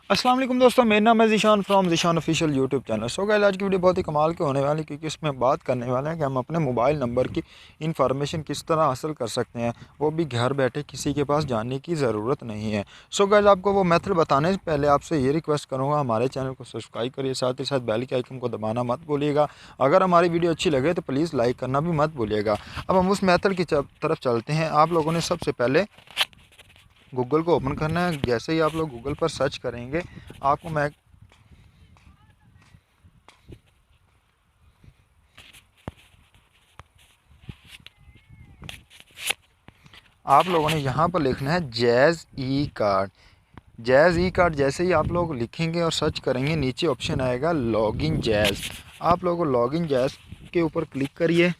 अस्सलाम वालेकुम दोस्तों, मेरा नाम है Zeeshan from Zeeshan official YouTube channel. So guys, आज की वीडियो बहुत ही कमाल के होने वाली है क्योंकि इसमें बात करने वाले हैं कि हम अपने मोबाइल नंबर की इन्फॉर्मेशन किस तरह हासिल कर सकते हैं, वो भी घर बैठे, किसी के पास जाने की ज़रूरत नहीं है। सो गाइस, आपको वो मेथड बताने से पहले आपसे ये रिक्वेस्ट करूँगा, हमारे चैनल को सब्सक्राइब करिए, साथ ही साथ बेल के आइकन को दबाना मत भूलिएगा। अगर हमारी वीडियो अच्छी लगे तो प्लीज़ लाइक करना भी मत भूलिएगा। अब हम उस मेथड की तरफ चलते हैं। आप लोगों ने सबसे पहले गूगल को ओपन करना है। जैसे ही आप लोग गूगल पर सर्च करेंगे, आपको मैं आप लोगों ने यहाँ पर लिखना है जैज़ ई कार्ड। जैज़ ई कार्ड जैसे ही आप लोग लिखेंगे और सर्च करेंगे, नीचे ऑप्शन आएगा लॉगिन जैज़। आप लोगों को लॉगिन जैज़ के ऊपर क्लिक करिए।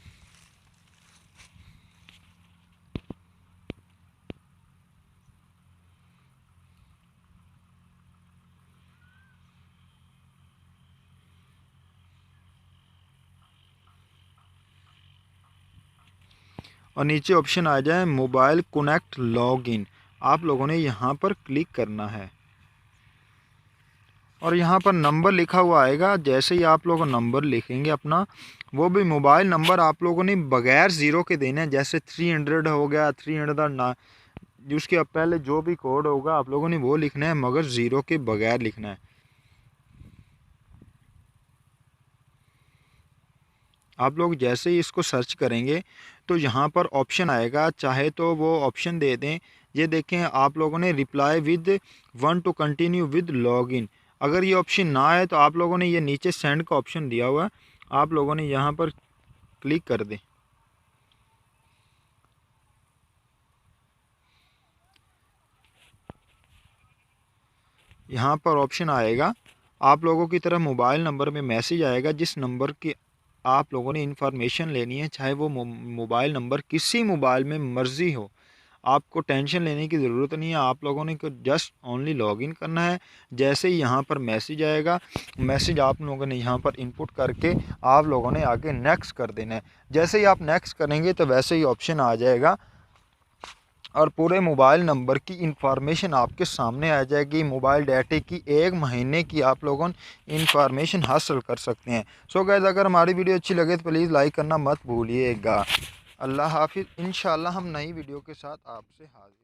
और नीचे ऑप्शन आ जाए मोबाइल कनेक्ट लॉगिन। आप लोगों ने यहाँ पर क्लिक करना है और यहाँ पर नंबर लिखा हुआ आएगा। जैसे ही आप लोग नंबर लिखेंगे अपना, वो भी मोबाइल नंबर आप लोगों ने बगैर ज़ीरो के देना है। जैसे 300 हो गया, 300 ना, उसके पहले जो भी कोड होगा आप लोगों ने वो लिखना है, मगर ज़ीरो के बगैर लिखना है। आप लोग जैसे ही इसको सर्च करेंगे तो यहाँ पर ऑप्शन आएगा, चाहे तो वो ऑप्शन दे दें। ये देखें, आप लोगों ने reply with one two continue with login. अगर ये ऑप्शन ना आए तो आप लोगों ने ये नीचे सेंड का ऑप्शन दिया हुआ है, आप लोगों ने यहाँ पर क्लिक कर दें। यहाँ पर ऑप्शन आएगा, आप लोगों की तरफ मोबाइल नंबर में मैसेज आएगा, जिस नंबर की आप लोगों ने इन्फॉर्मेशन लेनी है, चाहे वो मोबाइल नंबर किसी मोबाइल में मर्ज़ी हो। आपको टेंशन लेने की ज़रूरत नहीं है। आप लोगों ने को जस्ट ओनली लॉगिन करना है। जैसे ही यहाँ पर मैसेज आएगा, मैसेज आप लोगों ने यहाँ पर इनपुट करके आप लोगों ने आगे नेक्स्ट कर देना है। जैसे ही आप नेक्स्ट करेंगे तो वैसे ही ऑप्शन आ जाएगा और पूरे मोबाइल नंबर की इंफॉर्मेशन आपके सामने आ जाएगी। मोबाइल डाटे की 1 महीने की आप लोगों इंफॉर्मेशन हासिल कर सकते हैं। सो गाइस, अगर हमारी वीडियो अच्छी लगे तो प्लीज़ लाइक करना मत भूलिएगा। अल्लाह हाफिज़। इंशाल्लाह हम नई वीडियो के साथ आपसे हाज़िर